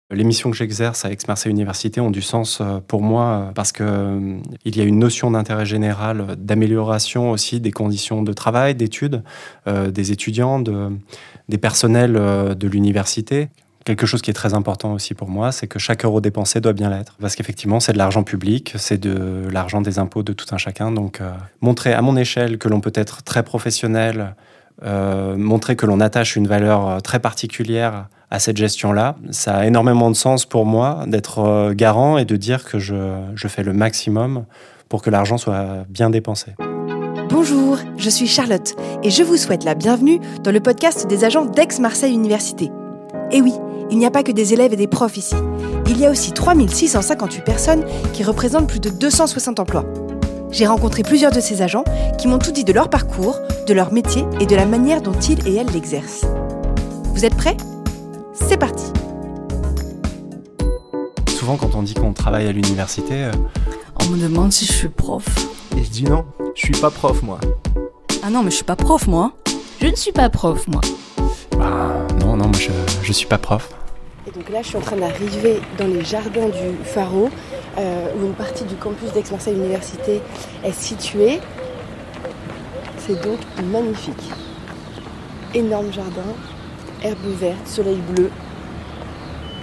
Les missions que j'exerce à Aix-Marseille Université ont du sens pour moi parce qu'il y a une notion d'intérêt général, d'amélioration aussi des conditions de travail, d'études, des étudiants, des personnels de l'université. Quelque chose qui est très important aussi pour moi, c'est que chaque euro dépensé doit bien l'être. Parce qu'effectivement, c'est de l'argent public, c'est de l'argent des impôts de tout un chacun. Donc, montrer à mon échelle que l'on peut être très professionnel, montrer que l'on attache une valeur très particulière à cette gestion-là, ça a énormément de sens pour moi d'être garant et de dire que je fais le maximum pour que l'argent soit bien dépensé. Bonjour, je suis Charlotte et je vous souhaite la bienvenue dans le podcast des agents d'Aix-Marseille Université. Et oui, il n'y a pas que des élèves et des profs ici. Il y a aussi 3658 personnes qui représentent plus de 260 emplois. J'ai rencontré plusieurs de ces agents qui m'ont tout dit de leur parcours, de leur métier et de la manière dont ils et elles l'exercent. Vous êtes prêts ? C'est parti. Souvent, quand on dit qu'on travaille à l'université... On me demande si je suis prof. Et je dis non, je suis pas prof, moi. Ah non, mais je suis pas prof, moi. Je ne suis pas prof, moi. Non, moi je suis pas prof. Et donc là, je suis en train d'arriver dans les jardins du Pharo, où une partie du campus d'Aix-Marseille Université est située. C'est donc magnifique. Énorme jardin, herbe verte, soleil bleu.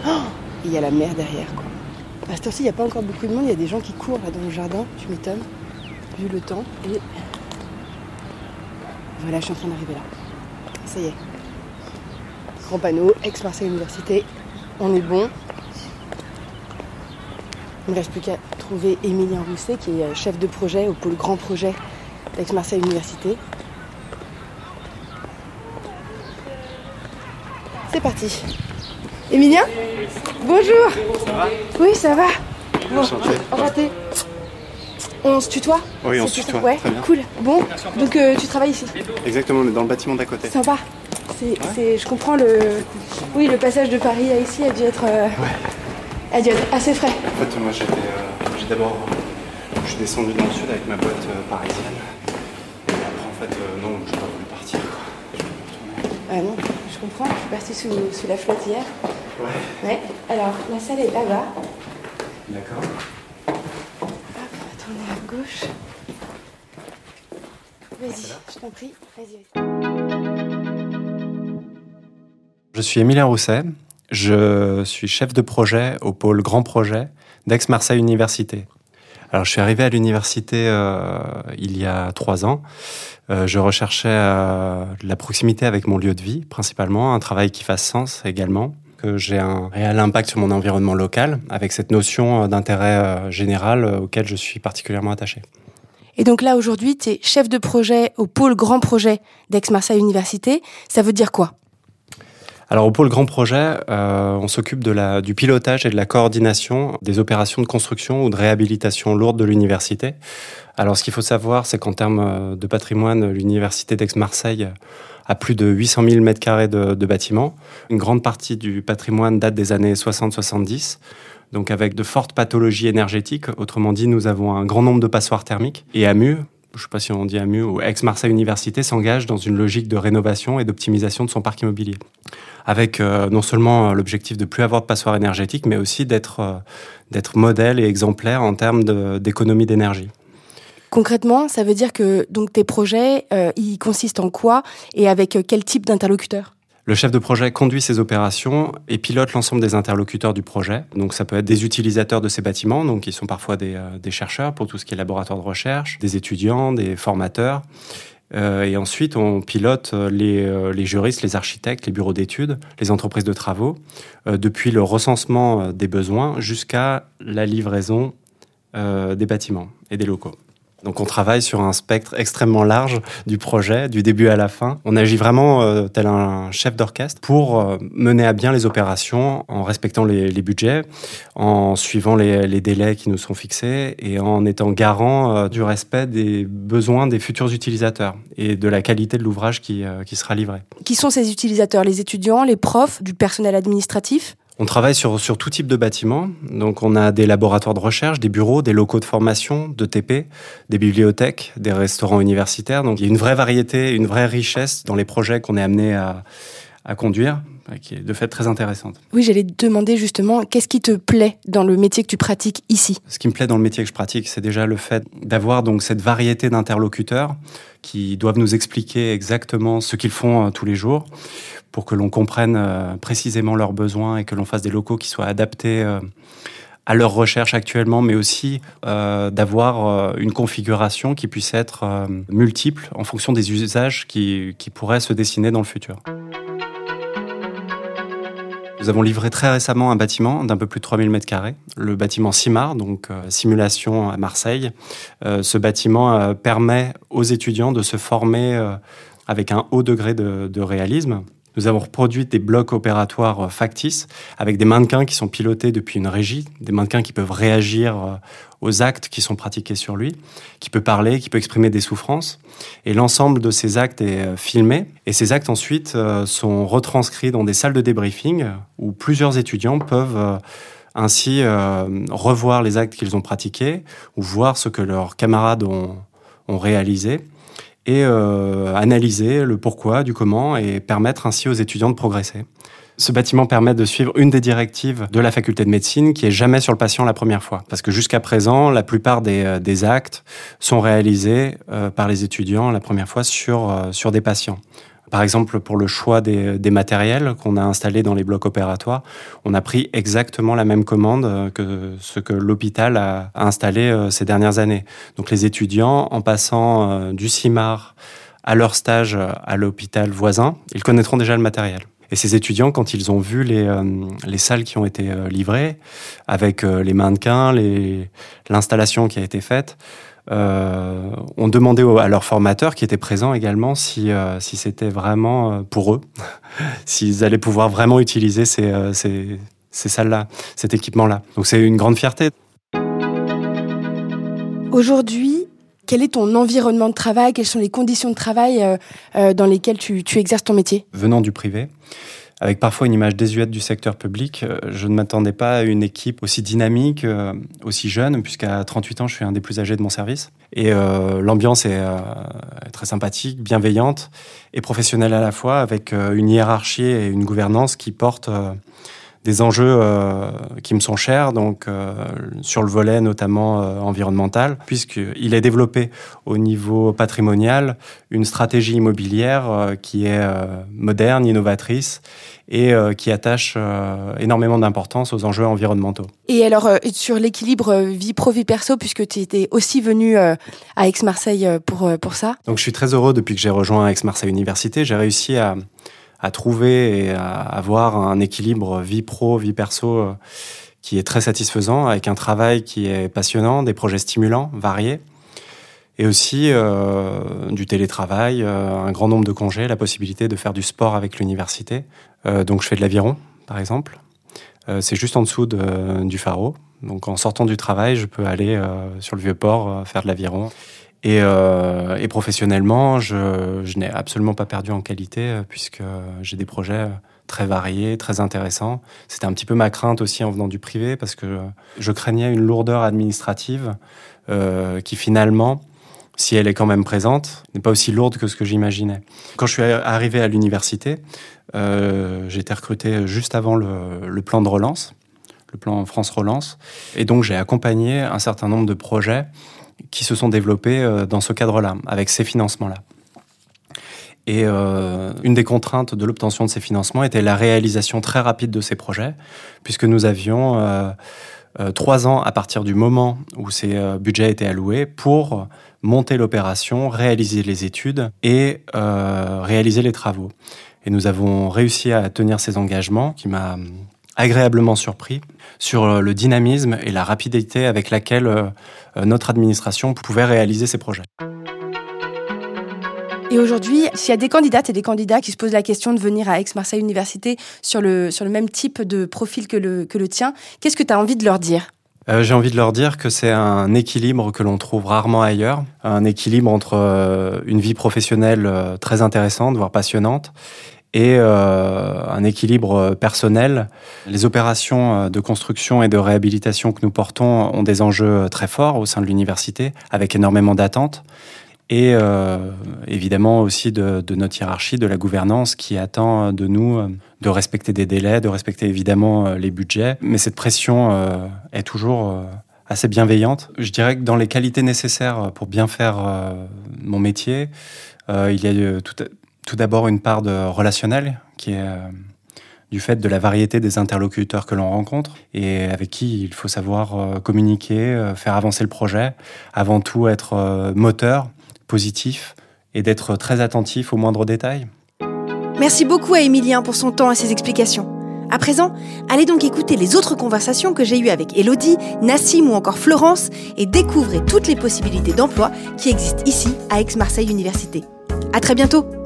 Oh, et il y a la mer derrière, quoi. À cette heure-ci, il n'y a pas encore beaucoup de monde, il y a des gens qui courent là dans le jardin, tu m'étonnes, vu le temps. Et voilà, je suis en train d'arriver là. Ça y est. Grand panneau, Aix-Marseille Université, on est bon. Il ne reste plus qu'à trouver Émilien Rousset, qui est chef de projet au pôle grand projet d'Aix-Marseille Université. C'est parti. Émilien ? Bonjour. Ça va ? Oui, ça va. Bon, Enchanté. enchanté. On se tutoie ? Oui, on C'est se tutoie, Ouais, très bien. cool. Bon, donc tu travailles ici ? Exactement, on est dans le bâtiment d'à côté. Sympa. Je comprends le passage de Paris à ici a dû être assez frais. En fait, moi, je suis descendu dans le sud avec ma boîte parisienne. Et après, en fait, non, je n'ai pas voulu partir, quoi. Je voulais retourner. Ah non, je comprends. Je suis partie sous la flotte hier. Ouais. Alors, la salle est là-bas. D'accord. Hop, on va tourner à gauche. Vas-y, je t'en prie. Vas-y. Je suis Émilien Rousset, je suis chef de projet au pôle grand projet d'Aix-Marseille Université. Alors, je suis arrivé à l'université il y a 3 ans. Je recherchais la proximité avec mon lieu de vie, principalement, un travail qui fasse sens également, que j'ai un réel impact sur mon environnement local, avec cette notion d'intérêt général auquel je suis particulièrement attaché. Et donc là, aujourd'hui, tu es chef de projet au pôle grand projet d'Aix-Marseille Université. Ça veut dire quoi ? Alors, au pôle grand projet, on s'occupe du pilotage et de la coordination des opérations de construction ou de réhabilitation lourde de l'université. Alors, ce qu'il faut savoir, c'est qu'en termes de patrimoine, l'université d'Aix-Marseille a plus de 800 000 mètres carrés de bâtiments. Une grande partie du patrimoine date des années 60-70, donc avec de fortes pathologies énergétiques. Autrement dit, nous avons un grand nombre de passoires thermiques. Et AMU, je ne sais pas si on dit AMU, ou Aix-Marseille Université s'engage dans une logique de rénovation et d'optimisation de son parc immobilier. Avec non seulement l'objectif de ne plus avoir de passoires énergétiques, mais aussi d'être modèle et exemplaire en termes d'économie d'énergie. Concrètement, ça veut dire que donc, tes projets, ils consistent en quoi et avec quel type d'interlocuteur ? Le chef de projet conduit ces opérations et pilote l'ensemble des interlocuteurs du projet. Donc ça peut être des utilisateurs de ces bâtiments, donc qui sont parfois des chercheurs pour tout ce qui est laboratoire de recherche, des étudiants, des formateurs. Et ensuite, on pilote les juristes, les architectes, les bureaux d'études, les entreprises de travaux, depuis le recensement des besoins jusqu'à la livraison des bâtiments et des locaux. Donc on travaille sur un spectre extrêmement large du projet, du début à la fin. On agit vraiment tel un chef d'orchestre pour mener à bien les opérations en respectant les budgets, en suivant les délais qui nous sont fixés et en étant garant du respect des besoins des futurs utilisateurs et de la qualité de l'ouvrage qui sera livré. Qui sont ces utilisateurs ? Les étudiants, les profs, du personnel administratif ? On travaille sur tout type de bâtiments. Donc, on a des laboratoires de recherche, des bureaux, des locaux de formation, de TP, des bibliothèques, des restaurants universitaires. Donc, il y a une vraie variété, une vraie richesse dans les projets qu'on est amené à conduire qui est de fait très intéressante. Oui, j'allais te demander justement, qu'est-ce qui te plaît dans le métier que tu pratiques ici? Ce qui me plaît dans le métier que je pratique, c'est déjà le fait d'avoir donc cette variété d'interlocuteurs qui doivent nous expliquer exactement ce qu'ils font tous les jours pour que l'on comprenne précisément leurs besoins et que l'on fasse des locaux qui soient adaptés à leurs recherches actuellement, mais aussi d'avoir une configuration qui puisse être multiple en fonction des usages qui pourraient se dessiner dans le futur. Nous avons livré très récemment un bâtiment d'un peu plus de 3000 m², le bâtiment CIMAR, donc Simulation à Marseille. Ce bâtiment permet aux étudiants de se former avec un haut degré de réalisme. Nous avons reproduit des blocs opératoires factices avec des mannequins qui sont pilotés depuis une régie, des mannequins qui peuvent réagir aux actes qui sont pratiqués sur lui, qui peut parler, qui peut exprimer des souffrances. Et l'ensemble de ces actes est filmé. Et ces actes ensuite sont retranscrits dans des salles de débriefing où plusieurs étudiants peuvent ainsi revoir les actes qu'ils ont pratiqués ou voir ce que leurs camarades ont réalisé. Et analyser le pourquoi, du comment, et permettre ainsi aux étudiants de progresser. Ce bâtiment permet de suivre une des directives de la faculté de médecine qui est jamais sur le patient la première fois. Parce que jusqu'à présent, la plupart des actes sont réalisés par les étudiants la première fois sur des patients. Par exemple, pour le choix des matériels qu'on a installés dans les blocs opératoires, on a pris exactement la même commande que ce que l'hôpital a installé ces dernières années. Donc les étudiants, en passant du CIMAR à leur stage à l'hôpital voisin, ils connaîtront déjà le matériel. Et ces étudiants, quand ils ont vu les salles qui ont été livrées, avec les mannequins, l'installation qui a été faite, ont demandé à leurs formateurs qui étaient présents également si c'était vraiment pour eux, s'ils allaient pouvoir vraiment utiliser ces salles-là, cet équipement-là. Donc c'est une grande fierté. Aujourd'hui, quel est ton environnement de travail? Quelles sont les conditions de travail dans lesquelles tu exerces ton métier? Venant du privé, avec parfois une image désuète du secteur public, je ne m'attendais pas à une équipe aussi dynamique, aussi jeune, puisqu'à 38 ans, je suis un des plus âgés de mon service. Et l'ambiance est très sympathique, bienveillante et professionnelle à la fois, avec une hiérarchie et une gouvernance qui portent des enjeux qui me sont chers, donc sur le volet notamment environnemental, puisqu'il est développé au niveau patrimonial une stratégie immobilière qui est moderne, innovatrice et qui attache énormément d'importance aux enjeux environnementaux. Et alors, sur l'équilibre vie pro, vie perso, puisque tu étais aussi venu à Aix-Marseille pour ça? Donc je suis très heureux depuis que j'ai rejoint Aix-Marseille Université. J'ai réussi à trouver et à avoir un équilibre vie pro, vie perso qui est très satisfaisant, avec un travail qui est passionnant, des projets stimulants, variés, et aussi du télétravail, un grand nombre de congés, la possibilité de faire du sport avec l'université. Donc je fais de l'aviron, par exemple. C'est juste en dessous du Pharo. Donc en sortant du travail, je peux aller sur le Vieux-Port faire de l'aviron. Et professionnellement, je n'ai absolument pas perdu en qualité puisque j'ai des projets très variés, très intéressants. C'était un petit peu ma crainte aussi en venant du privé parce que je craignais une lourdeur administrative qui finalement, si elle est quand même présente, n'est pas aussi lourde que ce que j'imaginais. Quand je suis arrivé à l'université, j'ai été recruté juste avant le plan de relance, le plan France Relance. Et donc j'ai accompagné un certain nombre de projets qui se sont développés dans ce cadre-là, avec ces financements-là. Et une des contraintes de l'obtention de ces financements était la réalisation très rapide de ces projets, puisque nous avions 3 ans à partir du moment où ces budgets étaient alloués pour monter l'opération, réaliser les études et réaliser les travaux. Et nous avons réussi à tenir ces engagements, qui m'a agréablement surpris sur le dynamisme et la rapidité avec laquelle notre administration pouvait réaliser ces projets. Et aujourd'hui, s'il y a des candidates et des candidats qui se posent la question de venir à Aix-Marseille Université sur le même type de profil que le tien, qu'est-ce que tu as envie de leur dire ? J'ai envie de leur dire que c'est un équilibre que l'on trouve rarement ailleurs, un équilibre entre une vie professionnelle très intéressante, voire passionnante, et un équilibre personnel. Les opérations de construction et de réhabilitation que nous portons ont des enjeux très forts au sein de l'université, avec énormément d'attentes. Et évidemment aussi de notre hiérarchie, de la gouvernance qui attend de nous de respecter des délais, de respecter évidemment les budgets. Mais cette pression est toujours assez bienveillante. Je dirais que dans les qualités nécessaires pour bien faire mon métier, il y a tout d'abord une part de relationnel qui est du fait de la variété des interlocuteurs que l'on rencontre et avec qui il faut savoir communiquer, faire avancer le projet, avant tout être moteur, positif et d'être très attentif aux moindres détails. Merci beaucoup à Émilien pour son temps et ses explications. À présent, allez donc écouter les autres conversations que j'ai eues avec Élodie, Nassim ou encore Florence et découvrez toutes les possibilités d'emploi qui existent ici à Aix-Marseille Université. À très bientôt!